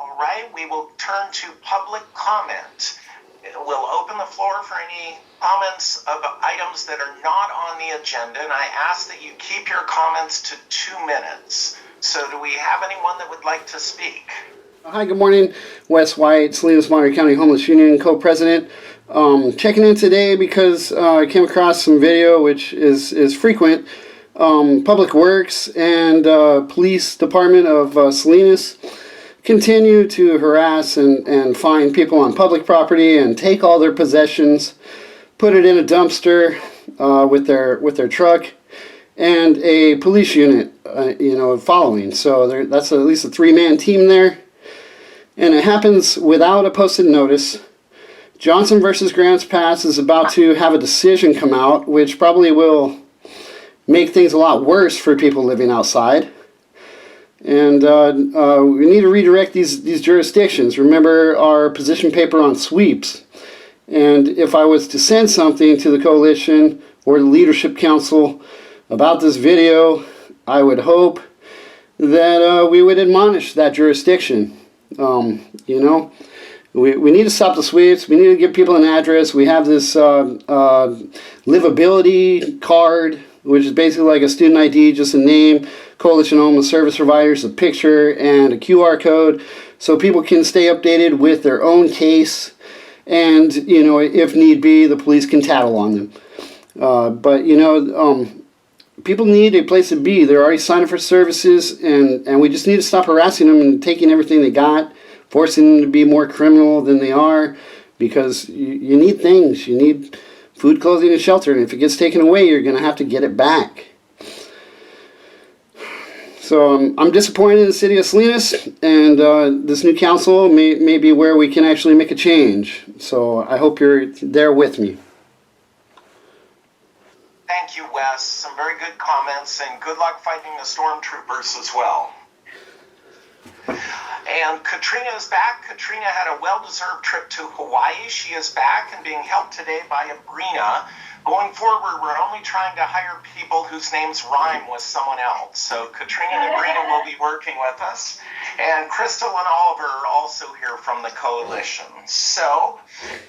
All right, we will turn to public comment. We'll open the floor for any comments of items that are not on the agenda, and I ask that you keep your comments to 2 minutes. So do we have anyone that would like to speak? Hi, good morning. Wes White, Salinas, Monterey County Homeless Union co-president. Checking in today because I came across some video which is frequent. Public Works and Police Department of Salinas continue to harass and fine people on public property and take all their possessions, put it in a dumpster with their truck, and a police unit, following. So that's at least a 3-man team there, and it happens without a posted notice. Johnson versus Grants Pass is about to have a decision come out, which probably will make things a lot worse for people living outside. And we need to redirect these jurisdictions. Remember our position paper on sweeps. And if I was to send something to the coalition or the leadership council about this video, I would hope that we would admonish that jurisdiction. We need to stop the sweeps. We need to give people an address. We have this livability card, which is basically like a student ID, just a name, Coalition Homeless Service Providers, a picture, and a QR code, so people can stay updated with their own case, and, if need be, the police can tattle on them. People need a place to be. They're already signed up for services, and we just need to stop harassing them and taking everything they got, forcing them to be more criminal than they are, because you need things. You need food, clothing, and shelter, and if it gets taken away, you're going to have to get it back. So I'm disappointed in the city of Salinas, and this new council may be where we can actually make a change. So I hope you're there with me. Thank you, Wes. Some very good comments, and good luck fighting the stormtroopers as well. And Katrina is back. Katrina had a well-deserved trip to Hawaii. She is back and being helped today by Abrina. Going forward, we're only trying to hire people whose names rhyme with someone else. So Katrina and Abrina will be working with us. And Crystal and Oliver are also here from the coalition. So,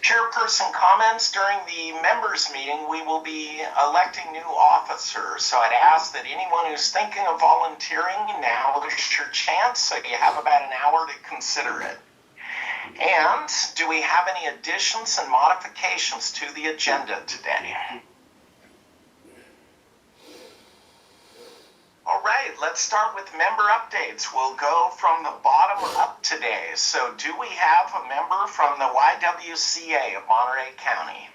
chairperson comments. During the members meeting, we will be electing new officers. So I'd ask that anyone who's thinking of volunteering, now is your chance. So you have about an hour to consider it. And do we have any additions and modifications to the agenda today? All right, let's start with member updates. We'll go from the bottom up today. So do we have a member from the YWCA of Monterey County?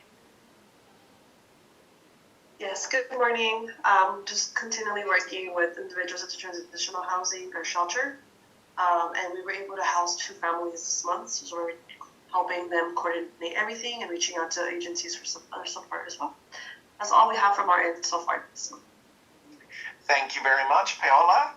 Yes, good morning. Just continually working with individuals into transitional housing or shelter. And we were able to house 2 families this month, so we're helping them coordinate everything and reaching out to agencies for some other support as well. That's all we have from our end so far this month. Thank you very much, Paola.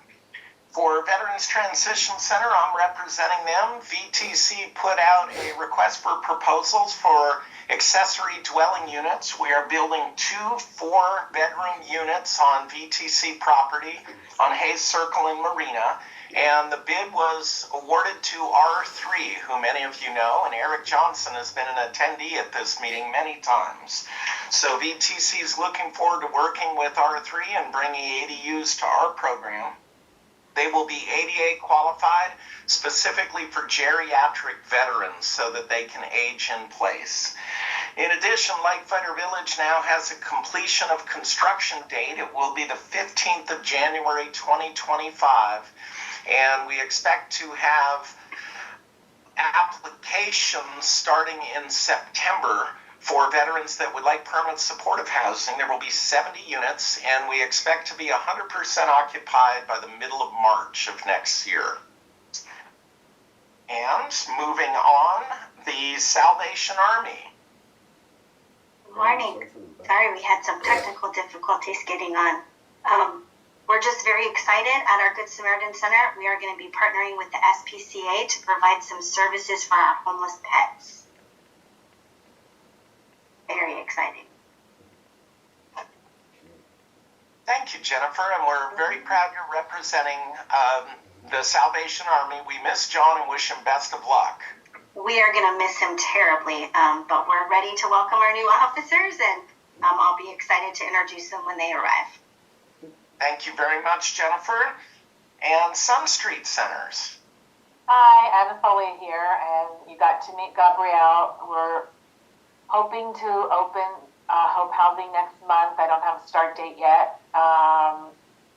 For Veterans Transition Center, I'm representing them. VTC put out a request for proposals for accessory dwelling units. We are building 2 4-bedroom units on VTC property on Hayes Circle in Marina. And the bid was awarded to R3, who many of you know, and Eric Johnson has been an attendee at this meeting many times. So VTC is looking forward to working with R3 and bringing ADUs to our program. They will be ADA qualified specifically for geriatric veterans so that they can age in place. In addition, Lightfighter Village now has a completion of construction date. It will be the 15th of January 2025. And we expect to have applications starting in September for veterans that would like permanent supportive housing. There will be 70 units, and we expect to be 100% occupied by the middle of March of next year. And moving on, the Salvation Army. Good morning. Sorry, we had some technical difficulties getting on. We're just very excited at our Good Samaritan Center. We are going to be partnering with the SPCA to provide some services for our homeless pets. Very exciting. Thank you, Jennifer, and we're very proud you're representing the Salvation Army. We miss John and wish him best of luck. We are going to miss him terribly, but we're ready to welcome our new officers, and I'll be excited to introduce them when they arrive. Thank you very much, Jennifer. And some street centers. Hi, Anna Foley here, and you got to meet Gabrielle. We're hoping to open Hope Housing next month. I don't have a start date yet.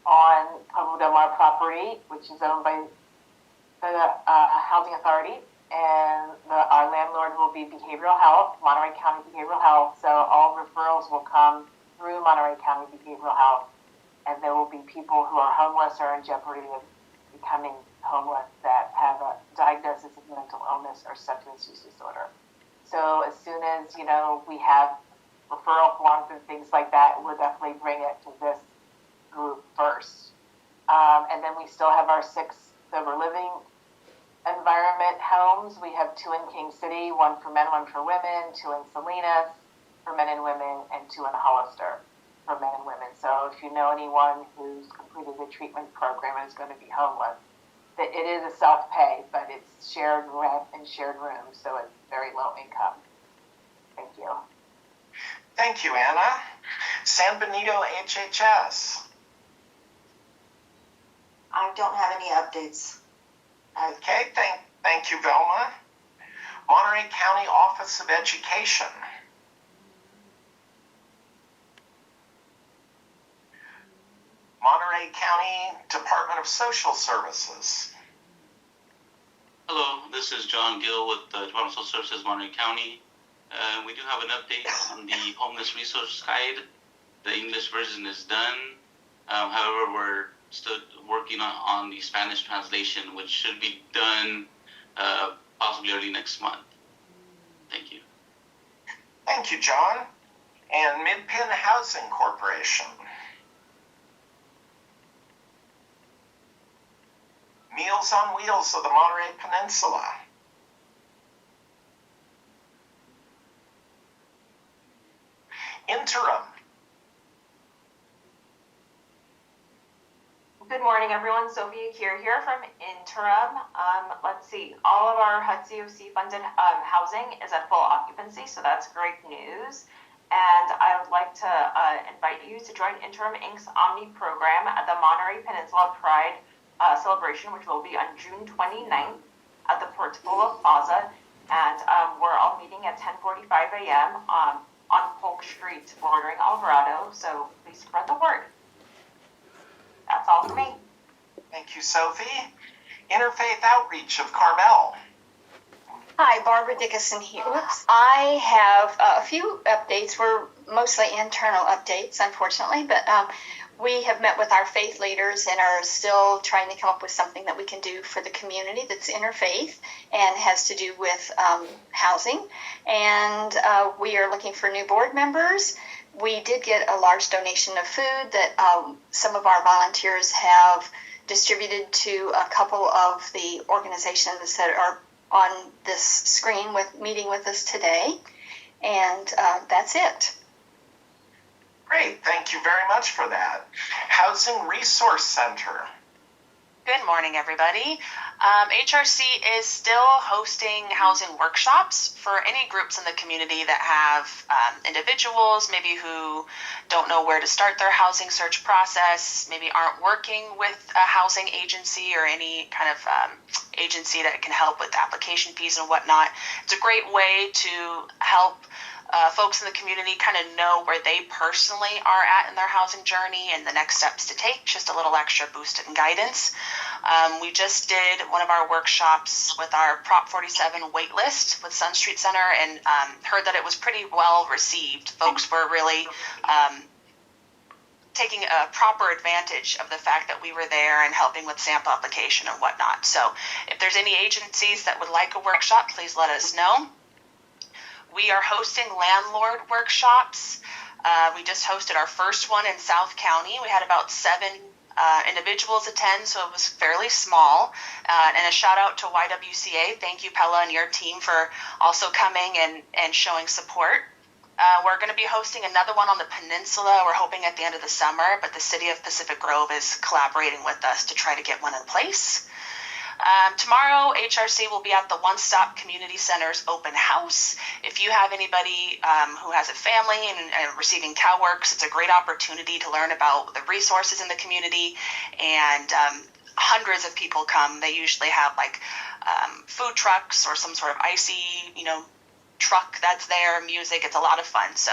On Pueblo Del Mar property, which is owned by the Housing Authority, and our landlord will be behavioral health, Monterey County Behavioral Health. So all referrals will come through Monterey County Behavioral Health, and there will be people who are homeless or in jeopardy of becoming homeless that have a diagnosis of mental illness or substance use disorder. So as soon as, we have referral forms and things like that, we'll definitely bring it to this group first. And then we still have our 6 sober living environment homes. We have 2 in King City, 1 for men, 1 for women, 2 in Salinas for men and women, and 2 in Hollister for men and women. So if you know anyone who's completed the treatment program and is going to be homeless, it is a self-pay, but it's shared rent and shared rooms, so it's very low income. Thank you. Thank you, Anna. San Benito HHS. I don't have any updates. Okay, thank you, Velma. Monterey County Office of Education. Monterey County Department of Social Services. Hello, this is John Gill with the Department of Social Services, Monterey County. We do have an update on the Homeless Resource Guide. The English version is done. However, we're still working on the Spanish translation, which should be done possibly early next month. Thank you. Thank you, John. And Mid-Penn Housing Corporation. Meals on Wheels of the Monterey Peninsula. Interim. Good morning, everyone. Sophia Kier here from Interim. Let's see, all of our HUD COC funded housing is at full occupancy, so that's great news. And I would like to invite you to join Interim Inc.'s Omni program at the Monterey Peninsula Pride celebration, which will be on June 29th at the Portola Plaza. And we're all meeting at 10:45 a.m. On Polk Street, bordering Alvarado. So please spread the word. That's all for me. Thank you, Sophie. Interfaith Outreach of Carmel. Hi, Barbara Dickinson here. I have a few updates. We're mostly internal updates, unfortunately, but we have met with our faith leaders and are still trying to come up with something that we can do for the community that's interfaith and has to do with housing. And we are looking for new board members. We did get a large donation of food that some of our volunteers have distributed to a couple of the organizations that are on this screen meeting with us today. And that's it. Great, thank you very much for that. Housing Resource Center. Good morning, everybody. HRC is still hosting housing workshops for any groups in the community that have individuals maybe who don't know where to start their housing search process, maybe aren't working with a housing agency or any kind of agency that can help with application fees and whatnot. It's a great way to help folks in the community kind of know where they personally are at in their housing journey and the next steps to take, just a little extra boost and guidance. We just did one of our workshops with our Prop 47 waitlist with Sun Street Center and heard that it was pretty well received. Folks were really taking a proper advantage of the fact that we were there and helping with sample application and whatnot. So if there's any agencies that would like a workshop, please let us know. We are hosting landlord workshops. We just hosted our first one in South County. We had about 7 individuals attend, so it was fairly small. And a shout out to YWCA. Thank you, Pella, and your team for also coming and showing support. We're going to be hosting another one on the peninsula. We're hoping at the end of the summer, but the city of Pacific Grove is collaborating with us to try to get one in place. Tomorrow, HRC will be at the One Stop Community Center's open house. If you have anybody who has a family and receiving CalWorks, it's a great opportunity to learn about the resources in the community. And hundreds of people come. They usually have like food trucks or some sort of icy, truck that's there, music. It's a lot of fun. So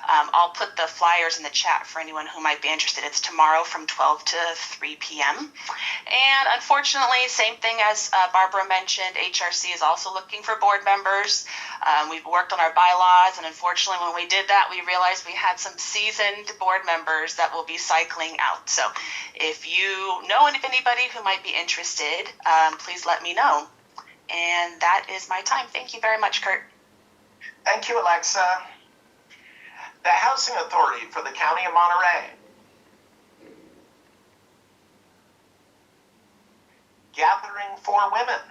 I'll put the flyers in the chat for anyone who might be interested. It's tomorrow from 12 to 3 p.m. And unfortunately, same thing as Barbara mentioned, HRC is also looking for board members. We've worked on our bylaws, and unfortunately, when we did that, we realized we had some seasoned board members that will be cycling out. So if you know of anybody who might be interested, please let me know. And that is my time. Thank you very much, Kurt. Thank you, Alexa. The Housing Authority for the County of Monterey. Gathering for Women.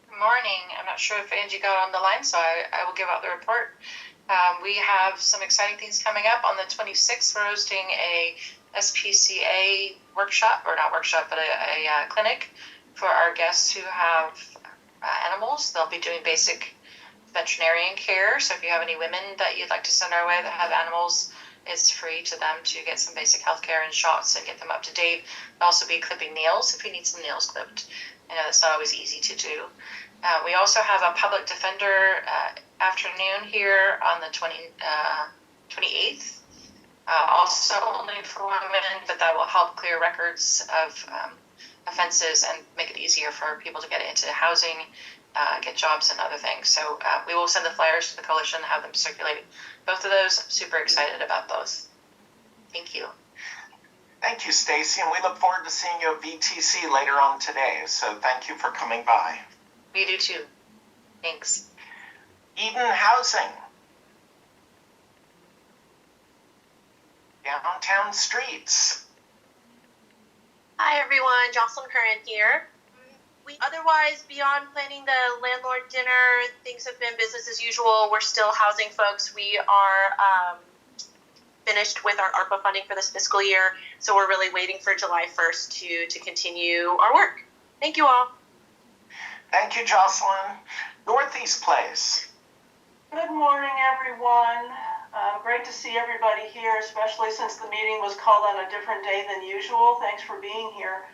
Good morning. I'm not sure if Angie got on the line, so I will give out the report. We have some exciting things coming up. On the 26th, we're hosting a SPCA workshop, or not workshop, but a clinic for our guests who have animals. They'll be doing basic veterinarian care. So if you have any women that you'd like to send our way that have animals, it's free to them to get some basic health care and shots and get them up to date. There'll also be clipping nails if you need some nails clipped. I know that's not always easy to do. We also have a public defender afternoon here on the 28th. Also only for women, but that will help clear records of offenses and make it easier for people to get into housing, get jobs and other things. So we will send the flyers to the coalition, have them circulate both of those. I'm super excited about both. Thank you. Thank you, Stacy, and we look forward to seeing you at VTC later on today. So thank you for coming by. We do too. Thanks. Eden Housing. Downtown Streets. Hi everyone, Jocelyn Curran here. Otherwise, beyond planning the landlord dinner, things have been business as usual. We're still housing folks. We are finished with our ARPA funding for this fiscal year, so we're really waiting for July 1st to continue our work. Thank you all. Thank you, Jocelyn. Northeast Place. Good morning, everyone. Great to see everybody here, especially since the meeting was called on a different day than usual. Thanks for being here.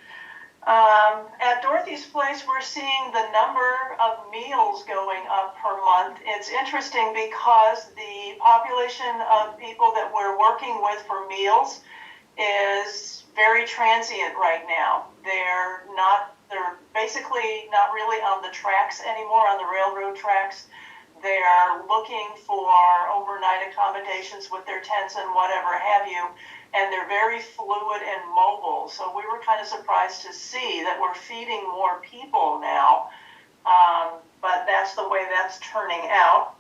At Dorothy's Place, we're seeing the number of meals going up per month. It's interesting because the population of people that we're working with for meals is very transient right now. They're basically not really on the tracks anymore, on the railroad tracks. They're looking for overnight accommodations with their tents and whatever have you, and they're very fluid and mobile. So we were kind of surprised to see that we're feeding more people now, but that's the way that's turning out.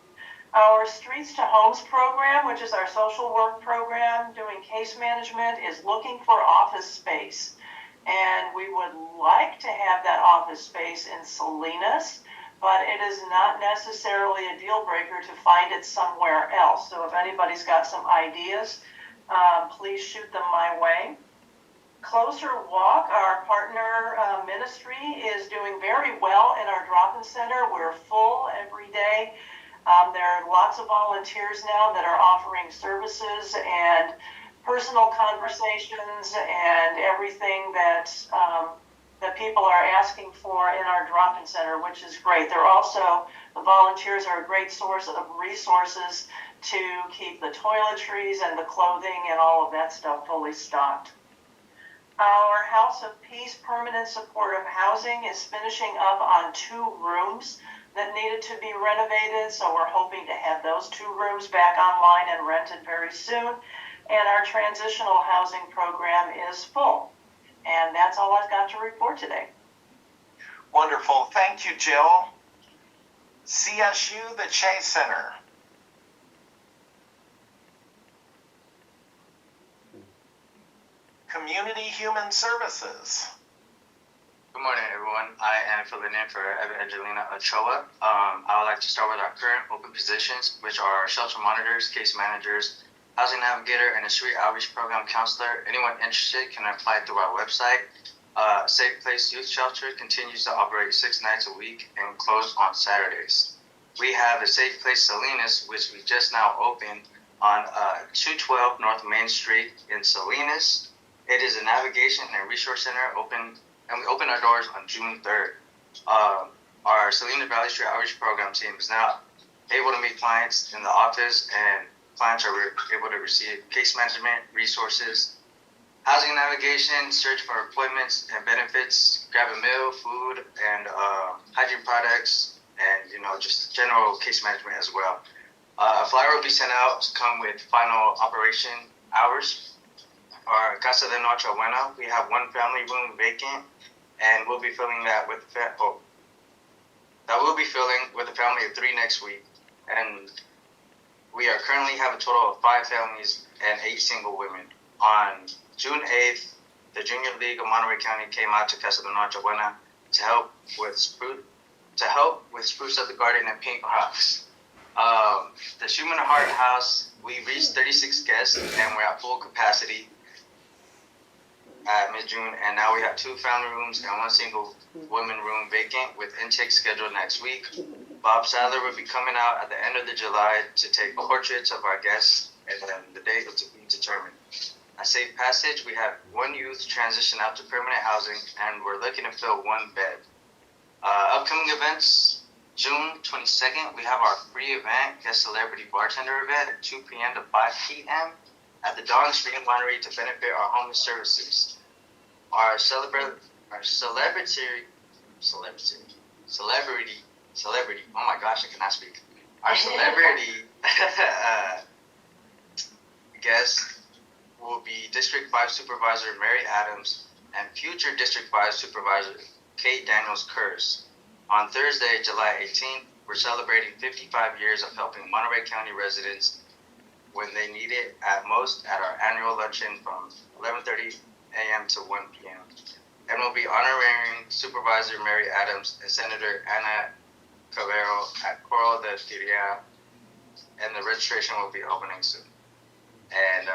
Our Streets to Homes program, which is our social work program doing case management, is looking for office space. And we would like to have that office space in Salinas, but it is not necessarily a deal breaker to find it somewhere else. So if anybody's got some ideas, please shoot them my way. Closer Walk, our partner ministry, is doing very well in our drop-in center. We're full every day. There are lots of volunteers now that are offering services and personal conversations and everything that people are asking for in our drop-in center, which is great. The volunteers are a great source of resources to keep the toiletries and the clothing and all of that stuff fully stocked. Our House of Peace Permanent Supportive Housing is finishing up on 2 rooms that needed to be renovated, so we're hoping to have those 2 rooms back online and rented very soon. And our transitional housing program is full. And that's all I've got to report today. Wonderful. Thank you, Jill. CSU, the Chase Center. Community Human Services. Good morning, everyone. I am filling in for Evangelina Ochoa. I would like to start with our current open positions, which are shelter monitors, case managers, housing navigator, and a street outreach program counselor. Anyone interested can apply through our website. Safe Place Youth Shelter continues to operate 6 nights a week and closed on Saturdays. We have a Safe Place Salinas, which we just now opened on 212 North Main Street in Salinas. It is a navigation and resource center and we opened our doors on June 3rd. Our Salinas Valley Street Outreach Program team is now able to meet clients in the office, and clients are able to receive case management resources, housing navigation, search for appointments and benefits, grab a meal, food, and hygiene products, and just general case management as well. A flyer will be sent out to come with final operation hours. Our Casa de Noche Buena, we have 1 family room vacant, and we'll be filling that with a family of 3 next week. And we are currently have a total of 5 families and 8 single women. On June 8th, the Junior League of Monterey County came out to Casa de Noche Buena to help with spruce up the garden and paint rocks. The Human Heart House, we reached 36 guests and we're at full capacity at mid-June, and now we have 2 family rooms and 1 single women room vacant with intake scheduled next week. Bob Sadler will be coming out at the end of July to take portraits of our guests, and then the date will be determined. At Safe Passage, we have 1 youth transition out to permanent housing, and we're looking to fill 1 bed. Upcoming events, June 22nd, we have our free event, guest celebrity bartender event at 2 p.m. to 5 p.m. at the Dawn Street Winery to benefit our homeless services. Our celebrity, oh my gosh, I cannot speak. Our celebrity guest will be District 5 Supervisor Mary Adams and future District 5 Supervisor Kate Daniels-Kurz. On Thursday, July 18th, we're celebrating 55 years of helping Monterey County residents when they need it at most at our annual luncheon from 11:30 a.m. to 1 p.m. And we'll be honoring Supervisor Mary Adams and Senator Ana Cabero at Coral de Tiria, and the registration will be opening soon. And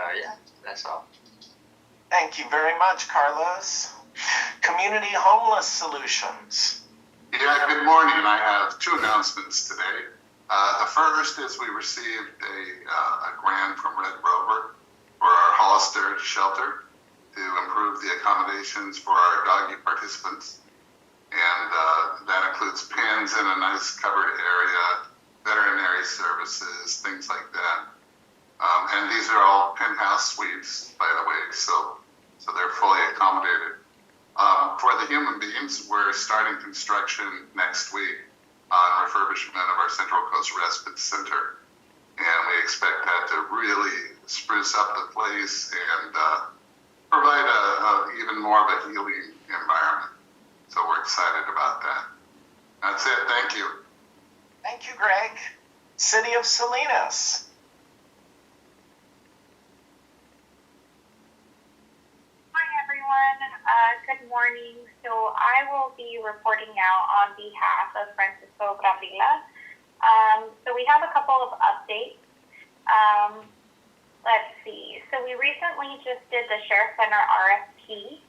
that's all. Thank you very much, Carlos. Community Homeless Solutions. Yeah, good morning. I have 2 announcements today. The first is we received a grant from Red Rover for our Hollister shelter to improve the accommodations for our doggy participants. And that includes pens in a nice covered area, veterinary services, things like that. And these are all penthouse suites, by the way, so they're fully accommodated. For the human beings, we're starting construction next week on refurbishment of our Central Coast Respite Center. And we expect that to really spruce up the place and provide even more of a healing environment. So we're excited about that. That's it. Thank you. Thank you, Greg. City of Salinas. Hi, everyone. Good morning. So I will be reporting out on behalf of Francisco Gravila. So we have a couple of updates. Let's see. So we recently just did the Sheriff Center RFP.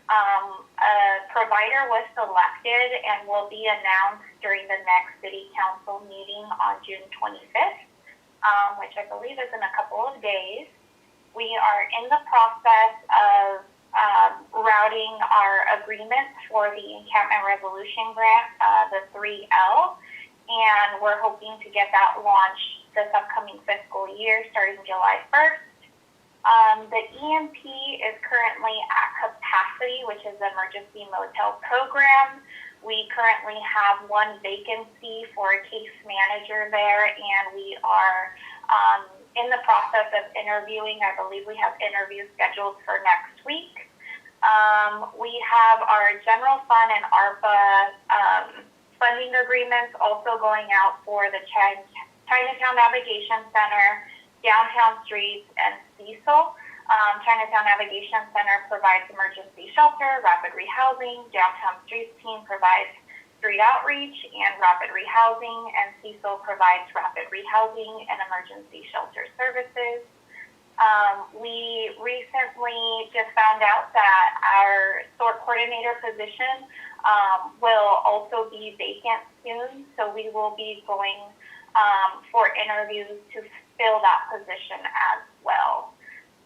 A provider was selected and will be announced during the next City Council meeting on June 25th, which I believe is in a couple of days. We are in the process of routing our agreements for the Encampment Resolution Grant, the 3L, and we're hoping to get that launched this upcoming fiscal year starting July 1st. The EMP is currently at capacity, which is the Emergency Motel Program. We currently have 1 vacancy for a case manager there, and we are in the process of interviewing. I believe we have interviews scheduled for next week. We have our general fund and ARPA funding agreements also going out for the Chinatown Navigation Center, Downtown Streets, and Cecil. Chinatown Navigation Center provides emergency shelter, rapid rehousing. Downtown Streets team provides street outreach and rapid rehousing, and Cecil provides rapid rehousing and emergency shelter services. We recently just found out that our sort coordinator position will also be vacant soon, so we will be going for interviews to fill that position as well.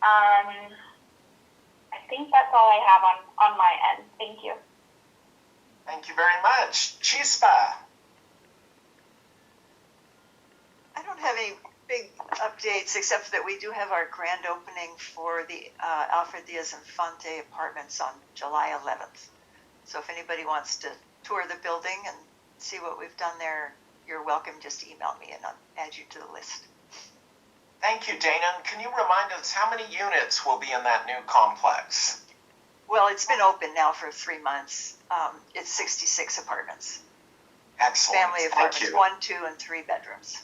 I think that's all I have on my end. Thank you. Thank you very much. Chispa. I don't have any big updates except that we do have our grand opening for the Alfred Diaz Infante Apartments on July 11th. So if anybody wants to tour the building and see what we've done there, you're welcome. Just email me and I'll add you to the list. Thank you, Dana. And can you remind us how many units will be in that new complex? Well, it's been open now for 3 months. It's 66 apartments. Excellent. Family apartments, Thank you. 1, 2, and 3 bedrooms.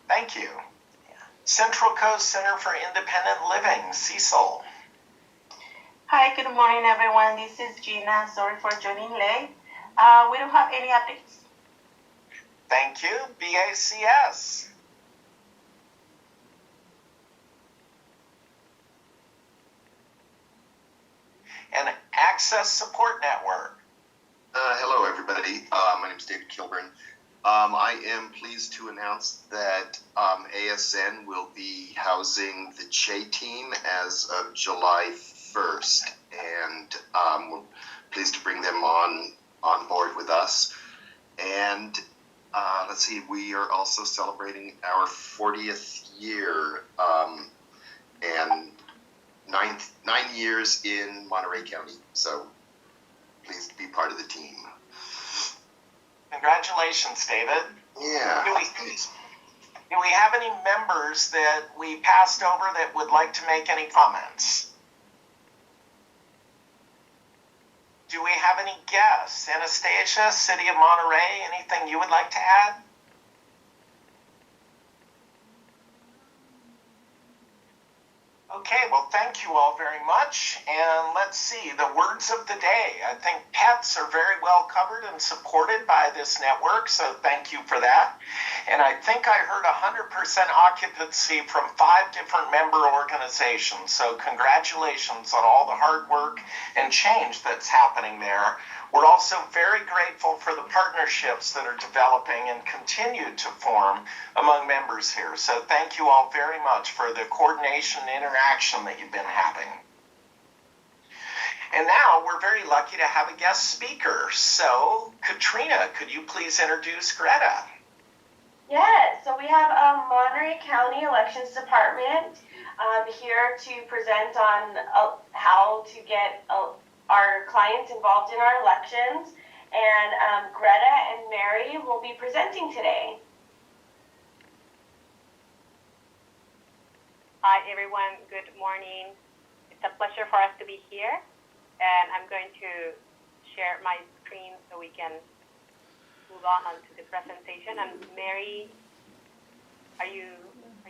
Thank you. Central Coast Center for Independent Living, Cecil. Hi, good morning, everyone. This is Gina. Sorry for joining late. We don't have any updates. Thank you. BACS. And Access Support Network. Hello, everybody. My name is David Kilburn. I am pleased to announce that ASN will be housing the Che team as of July 1st, and we're pleased to bring them on board with us. And let's see, we are also celebrating our 40th year and 9 years in Monterey County. So pleased to be part of the team. Congratulations, David. Yeah. Do we have any members that we passed over that would like to make any comments? Do we have any guests? Anastasia, City of Monterey, anything you would like to add? Okay, well, thank you all very much. And let's see, the words of the day. I think pets are very well covered and supported by this network, so thank you for that. And I think I heard 100% occupancy from 5 different member organizations. So congratulations on all the hard work and change that's happening there. We're also very grateful for the partnerships that are developing and continue to form among members here. So thank you all very much for the coordination and interaction that you've been having. And now we're very lucky to have a guest speaker. So Katrina, could you please introduce Greta? Yes, so we have Monterey County Elections Department here to present on how to get our clients involved in our elections, and Greta and Mary will be presenting today. Hi everyone, good morning. It's a pleasure for us to be here, and I'm going to share my screen so we can move on to the presentation. And Mary, are you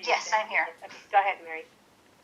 Yes, I'm here. Okay, go ahead, Mary.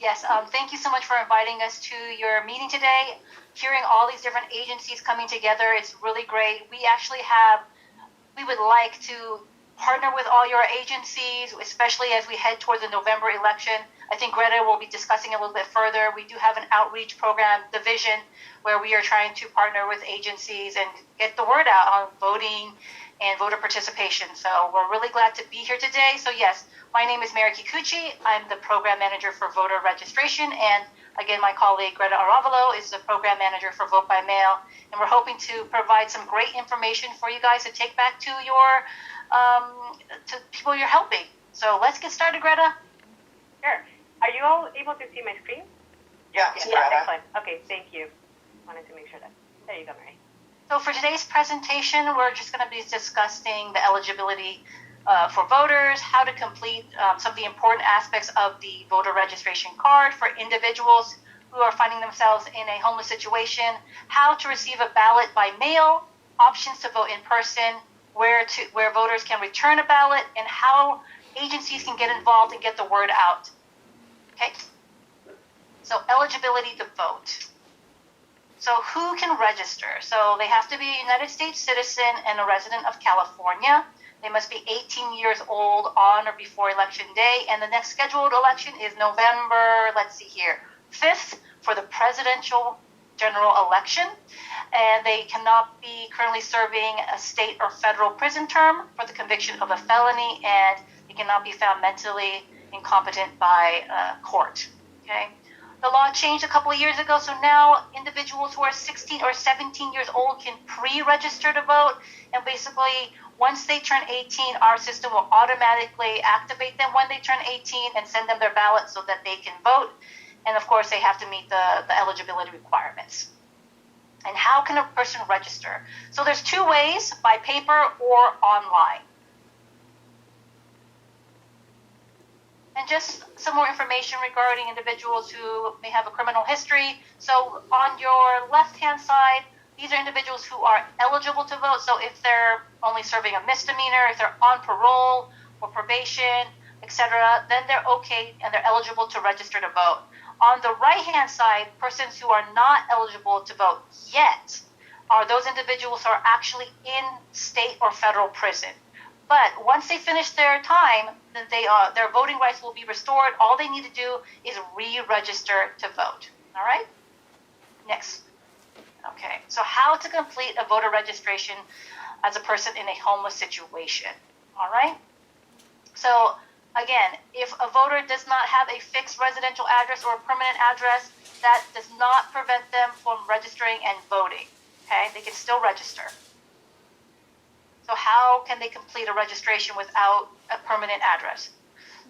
Yes, thank you so much for inviting us to your meeting today. Hearing all these different agencies coming together, it's really great. We would like to partner with all your agencies, especially as we head toward the November election. I think Greta will be discussing a little bit further. We do have an outreach program division where we are trying to partner with agencies and get the word out on voting and voter participation. So we're really glad to be here today. So yes, my name is Mary Kikuchi. I'm the program manager for voter registration, and again, my colleague Greta Aravalo is the program manager for Vote by Mail, and we're hoping to provide some great information for you guys to take back to your to people you're helping. So let's get started, Greta. Sure. Are you all able to see my screen? Yeah, Greta. Excellent. Okay, thank you. Wanted to make sure that. There you go, Mary. So for today's presentation, we're just going to be discussing the eligibility for voters, how to complete some of the important aspects of the voter registration card for individuals who are finding themselves in a homeless situation, how to receive a ballot by mail, options to vote in person, where voters can return a ballot, and how agencies can get involved and get the word out. Okay? So eligibility to vote. So who can register? So they have to be a United States citizen and a resident of California. They must be 18 years old on or before election day. And the next scheduled election is November, 5th for the presidential general election. And they cannot be currently serving a state or federal prison term for the conviction of a felony, and they cannot be found mentally incompetent by court. Okay. The law changed a couple of years ago, so now individuals who are 16 or 17 years old can pre-register to vote, and basically once they turn 18, our system will automatically activate them when they turn 18 and send them their ballot so that they can vote. And of course, they have to meet the eligibility requirements. And how can a person register? So there's two ways, by paper or online. And just some more information regarding individuals who may have a criminal history. So on your left-hand side, these are individuals who are eligible to vote. So if they're only serving a misdemeanor, if they're on parole or probation, etc., then they're okay and they're eligible to register to vote. On the right-hand side, persons who are not eligible to vote yet are those individuals who are actually in state or federal prison. But once they finish their time, then their voting rights will be restored. All they need to do is re-register to vote. All right? Next. Okay, so how to complete a voter registration as a person in a homeless situation. All right? So again, if a voter does not have a fixed residential address or a permanent address, that does not prevent them from registering and voting. Okay, they can still register. So how can they complete a registration without a permanent address?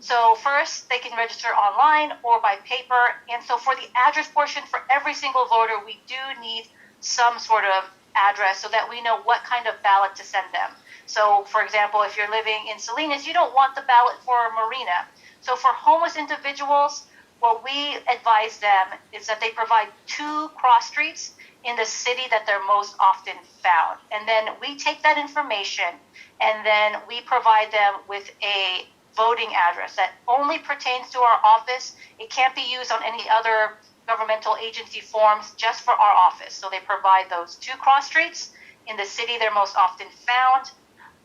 So first, they can register online or by paper. And so for the address portion, for every single voter, we do need some sort of address so that we know what kind of ballot to send them. So, for example, if you're living in Salinas, you don't want the ballot for Marina. So for homeless individuals, what we advise them is that they provide 2 cross streets in the city that they're most often found. And then we take that information and then we provide them with a voting address that only pertains to our office. It can't be used on any other governmental agency forms, just for our office. So they provide those 2 cross streets in the city they're most often found.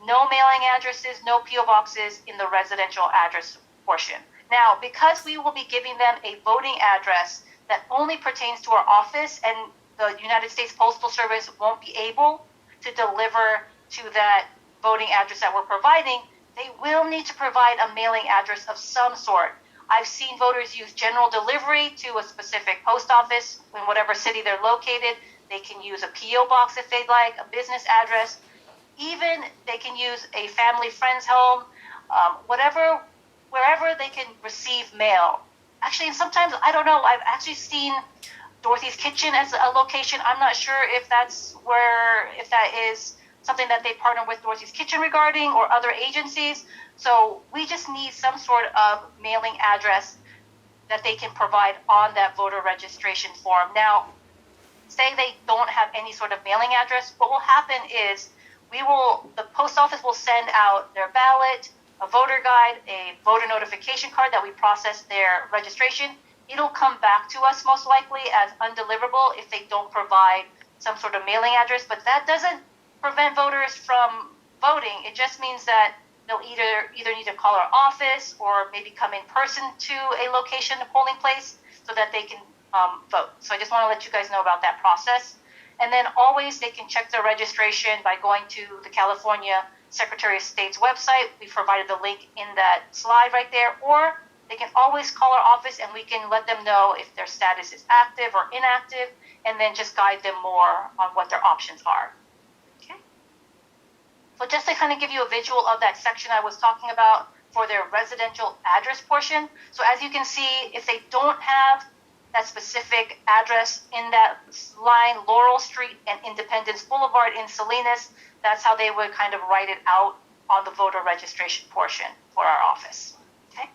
No mailing addresses, no P.O. boxes in the residential address portion. Now, because we will be giving them a voting address that only pertains to our office, and the United States Postal Service won't be able to deliver to that voting address that we're providing, they will need to provide a mailing address of some sort. I've seen voters use general delivery to a specific post office in whatever city they're located. They can use a P.O. box if they'd like, a business address. Even they can use a family friend's home, wherever they can receive mail. Actually, sometimes, I don't know, I've actually seen Dorothy's Kitchen as a location. I'm not sure if that is something that they partner with Dorothy's Kitchen regarding or other agencies. So we just need some sort of mailing address that they can provide on that voter registration form. Now, say they don't have any sort of mailing address, what will happen is the post office will send out their ballot, a voter guide, a voter notification card that we process their registration. It'll come back to us most likely as undeliverable if they don't provide some sort of mailing address, but that doesn't prevent voters from voting. It just means that they'll either need to call our office or maybe come in person to a location, a polling place, so that they can vote. So I just want to let you guys know about that process. And then always they can check their registration by going to the California Secretary of State's website. We provided the link in that slide right there. Or they can always call our office and we can let them know if their status is active or inactive, and then just guide them more on what their options are. Okay. So just to kind of give you a visual of that section I was talking about for their residential address portion. So as you can see, if they don't have that specific address in that line, Laurel Street and Independence Boulevard in Salinas, that's how they would kind of write it out on the voter registration portion for our office. Okay.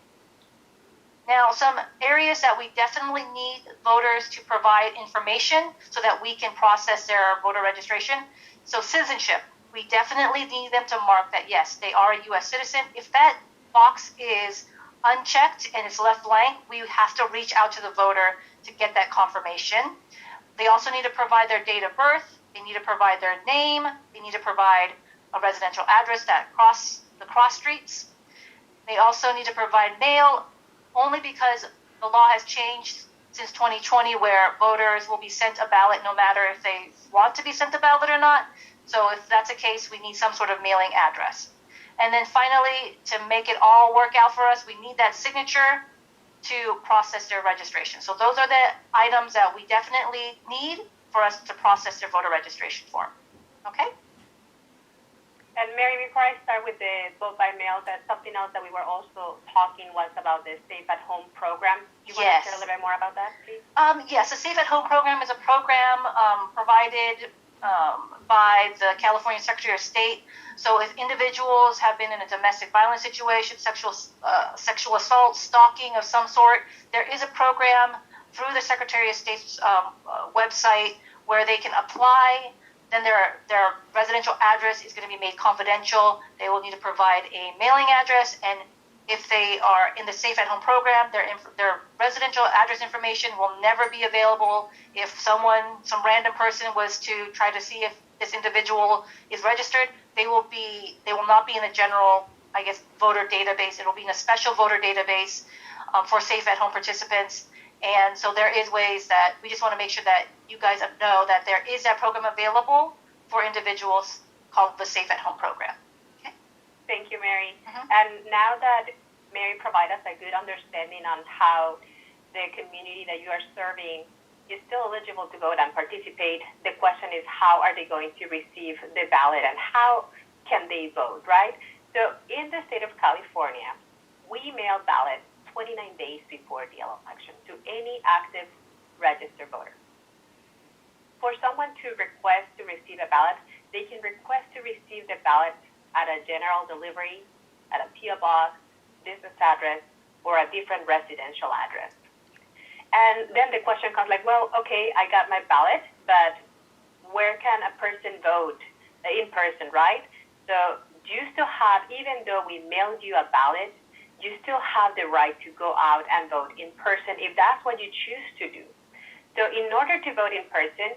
Now, some areas that we definitely need voters to provide information so that we can process their voter registration. So citizenship, we definitely need them to mark that, yes, they are a U.S. citizen. If that box is unchecked and it's left blank, we have to reach out to the voter to get that confirmation. They also need to provide their date of birth. They need to provide their name. They need to provide a residential address that cross streets. They also need to provide mail, only because the law has changed since 2020, where voters will be sent a ballot no matter if they want to be sent a ballot or not. So if that's the case, we need some sort of mailing address. And then finally, to make it all work out for us, we need that signature to process their registration. So those are the items that we definitely need for us to process their voter registration form. Okay? And Mary, before I start with the vote by mail, that's something else that we were also talking was about the Safe at Home program. Do you want to share a little bit more about that, please? Yes, the Safe at Home program is a program provided by the California Secretary of State. So if individuals have been in a domestic violence situation, sexual assault, stalking of some sort, there is a program through the Secretary of State's website where they can apply. Then their residential address is going to be made confidential. They will need to provide a mailing address, and if they are in the Safe at Home program, their residential address information will never be available. If some random person was to try to see if this individual is registered, they will not be in the general, voter database. It will be in a special voter database for Safe at Home participants. And so there is ways that we just want to make sure that you guys know that there is that program available for individuals called the Safe at Home program. Okay. Thank you, Mary. And now that Mary provided us a good understanding on how the community that you are serving is still eligible to vote and participate, the question is how are they going to receive the ballot and how can they vote, right? So in the state of California, we mail ballots 29 days before the election to any active registered voter. For someone to request to receive a ballot, they can request to receive the ballot at a general delivery, at a PO box, business address, or a different residential address. And then the question comes like, well, okay, I got my ballot, but where can a person vote in person, right? So do you still have, even though we mailed you a ballot, you still have the right to go out and vote in person if that's what you choose to do. So in order to vote in person,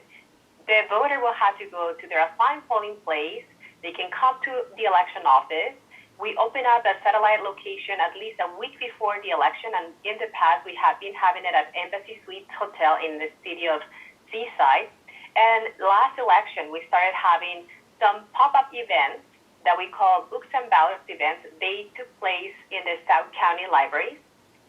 the voter will have to go to their assigned polling place. They can come to the election office. We open up a satellite location at least a week before the election, and in the past we have been having it at Embassy Suites Hotel in the city of Seaside. And last election, we started having some pop-up events that we call Books and Ballots events. They took place in the South County libraries.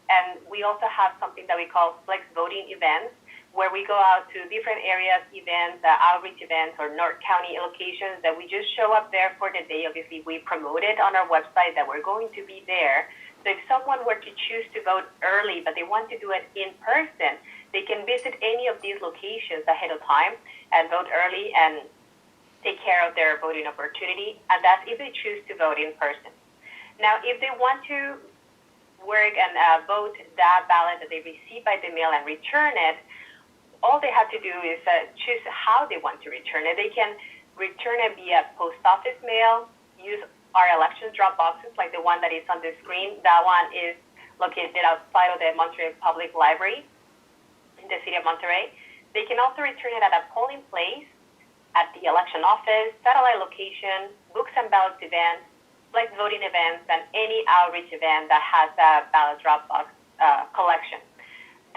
And we also have something that we call Flex Voting events, where we go out to different areas, events, outreach events, or North County locations that we just show up there for the day. Obviously, we promote it on our website that we're going to be there. So if someone were to choose to vote early, but they want to do it in person, they can visit any of these locations ahead of time and vote early and take care of their voting opportunity, and that's if they choose to vote in person. Now, if they want to work and vote that ballot that they receive by the mail and return it, all they have to do is choose how they want to return it. They can return it via post office mail, use our election drop boxes like the one that is on the screen. That one is located outside of the Monterey Public Library in the city of Monterey. They can also return it at a polling place, at the election office, satellite location, Books and Ballots events, Flex Voting events, and any outreach event that has a ballot drop box collection.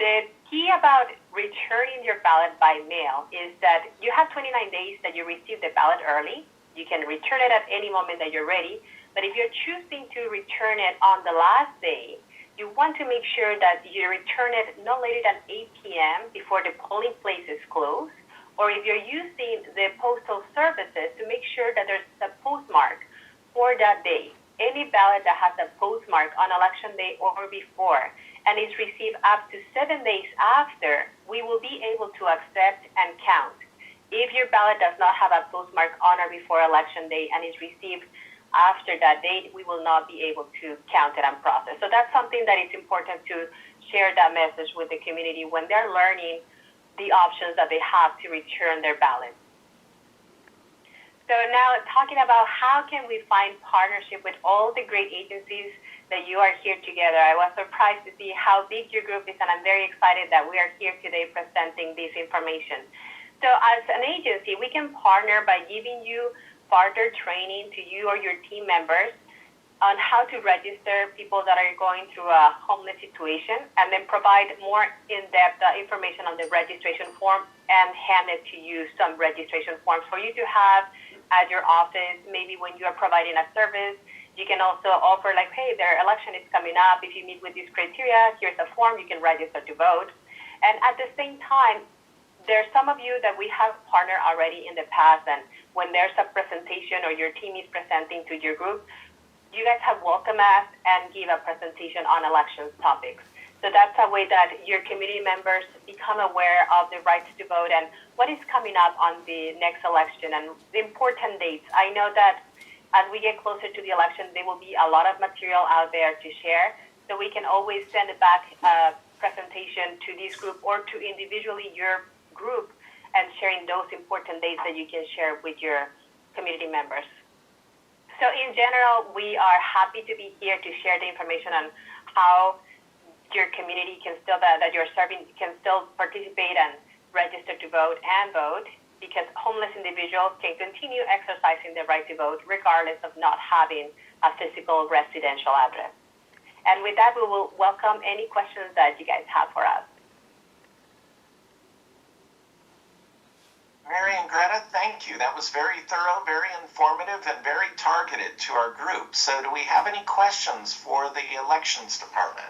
The key about returning your ballot by mail is that you have 29 days that you receive the ballot early. You can return it at any moment that you're ready. But if you're choosing to return it on the last day, you want to make sure that you return it no later than 8 p.m. before the polling place is closed. Or if you're using the postal services, to make sure that there's a postmark for that day. Any ballot that has a postmark on election day or before and is received up to 7 days after, we will be able to accept and count. If your ballot does not have a postmark on or before election day and is received after that date, we will not be able to count it and process. So that's something that is important to share that message with the community when they're learning the options that they have to return their ballot. So now talking about how can we find partnership with all the great agencies that you are here together. I was surprised to see how big your group is, and I'm very excited that we are here today presenting this information. So as an agency, we can partner by giving you further training to you or your team members on how to register people that are going through a homeless situation, and then provide more in-depth information on the registration form and hand it to you some registration forms for you to have at your office. Maybe when you are providing a service, you can also offer like, hey, their election is coming up. If you meet with these criteria, here's a form, you can register to vote. And at the same time, there's some of you that we have partnered already in the past, and when there's a presentation or your team is presenting to your group, you guys have welcomed us and give a presentation on elections topics. So that's a way that your community members become aware of the rights to vote and what is coming up on the next election and the important dates. I know that as we get closer to the election, there will be a lot of material out there to share, so we can always send it back a presentation to this group or to individually your group and sharing those important dates that you can share with your community members. So in general, we are happy to be here to share the information on how your community can still, that you're serving, can still participate and register to vote, because homeless individuals can continue exercising their right to vote regardless of not having a physical residential address. And with that, we will welcome any questions that you guys have for us. Mary and Greta, thank you. That was very thorough, very informative, and very targeted to our group. So do we have any questions for the elections department?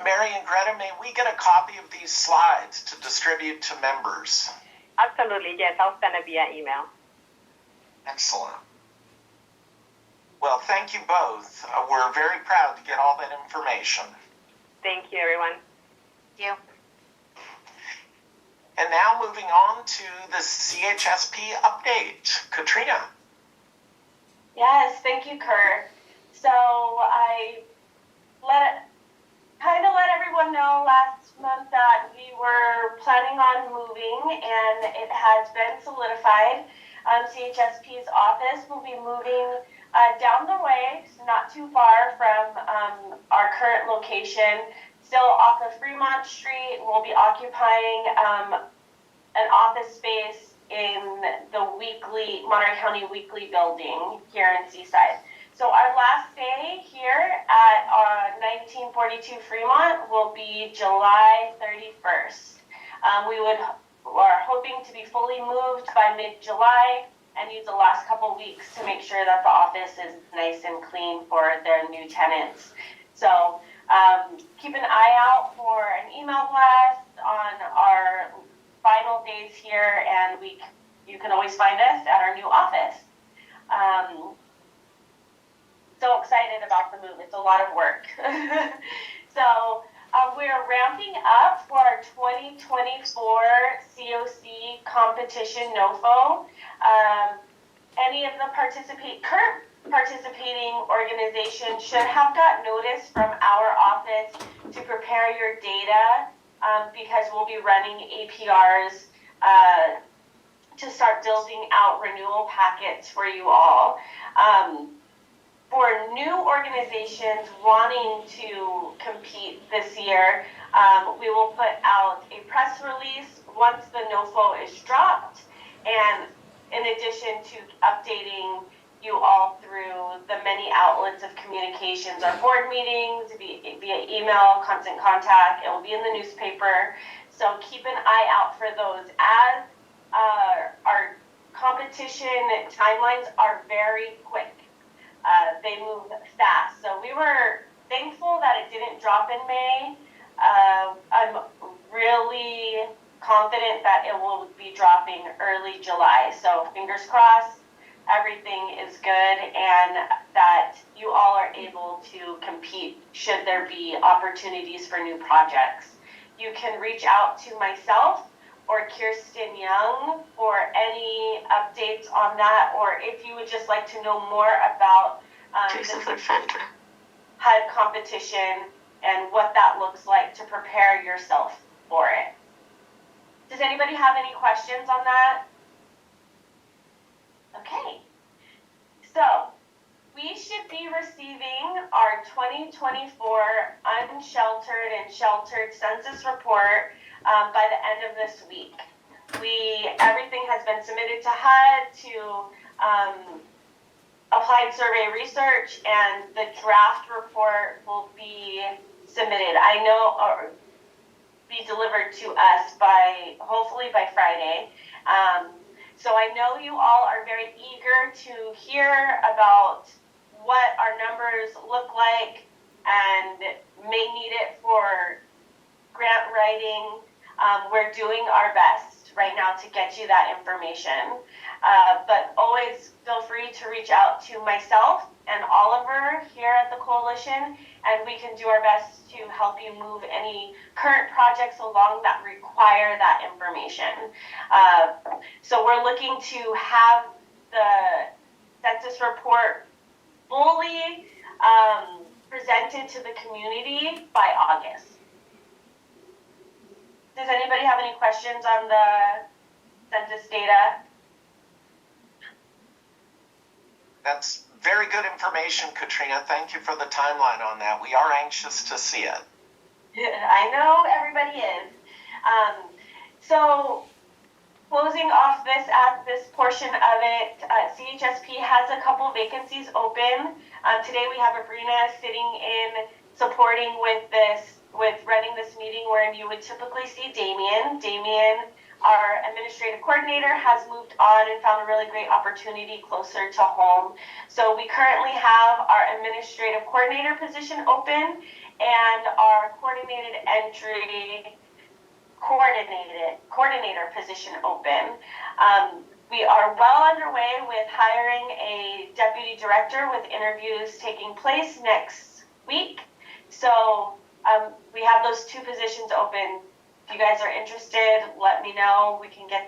Mary and Greta, may we get a copy of these slides to distribute to members? Absolutely, yes. I'll send it via email. Excellent. Well, thank you both. We're very proud to get all that information. Thank you, everyone. Thank you. And now moving on to the CHSP update. Katrina. Yes, thank you, Kurt. So I kind of let everyone know last month that we were planning on moving, and it has been solidified. CHSP's office will be moving down the way, so not too far from our current location. Still off of Fremont Street. We'll be occupying an office space in the Monterey County Weekly building here in Seaside. So our last day here at 1942 Fremont will be July 31st. We are hoping to be fully moved by mid-July and use the last couple weeks to make sure that the office is nice and clean for their new tenants. So keep an eye out for an email blast on our final days here, and you can always find us at our new office. So excited about the move. It's a lot of work. So we're ramping up for our 2024 CoC competition NOFO. Any of the current participating organizations should have got notice from our office to prepare your data, because we'll be running APRs to start building out renewal packets for you all. For new organizations wanting to compete this year, we will put out a press release once the NOFO is dropped, and in addition to updating you all through the many outlets of communications, our board meetings, via email, constant contact. It will be in the newspaper. So keep an eye out for those, as our competition timelines are very quick. They move fast. So we were thankful that it didn't drop in May. I'm really confident that it will be dropping early July. So fingers crossed, everything is good, and that you all are able to compete should there be opportunities for new projects. You can reach out to myself or Kirsten Young for any updates on that, or if you would just like to know more about the HUD competition and what that looks like to prepare yourself for it. Does anybody have any questions on that? Okay, so we should be receiving our 2024 Unsheltered and Sheltered Census Report by the end of this week. Everything has been submitted to HUD to applied survey research, and the draft report will be submitted. Or be delivered to us hopefully by Friday. So I know you all are very eager to hear about what our numbers look like and may need it for grant writing. We're doing our best right now to get you that information. But always feel free to reach out to myself and Oliver here at the Coalition, and we can do our best to help you move any current projects along that require that information. So we're looking to have the census report fully presented to the community by August. Does anybody have any questions on the census data? That's very good information, Katrina. Thank you for the timeline on that. We are anxious to see it. I know everybody is. So closing off this portion of it, CHSP has a couple vacancies open. Today we have Abrina sitting in supporting with running this meeting, where you would typically see Damien. Damien, our administrative coordinator, has moved on and found a really great opportunity closer to home. So we currently have our administrative coordinator position open and our coordinator position open. We are well underway with hiring a deputy director, with interviews taking place next week. So we have those two positions open. If you guys are interested, let me know. We can get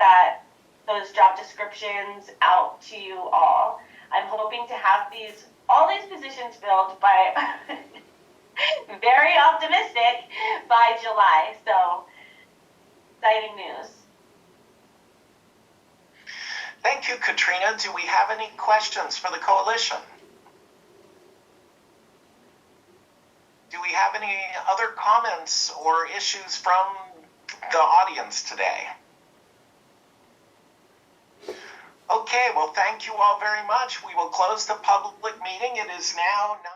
those job descriptions out to you all. I'm hoping to have all these positions filled by very optimistic by July. So exciting news. Thank you, Katrina. Do we have any questions for the Coalition? Do we have any other comments or issues from the audience today? Okay, well, thank you all very much. We will close the public meeting. It is now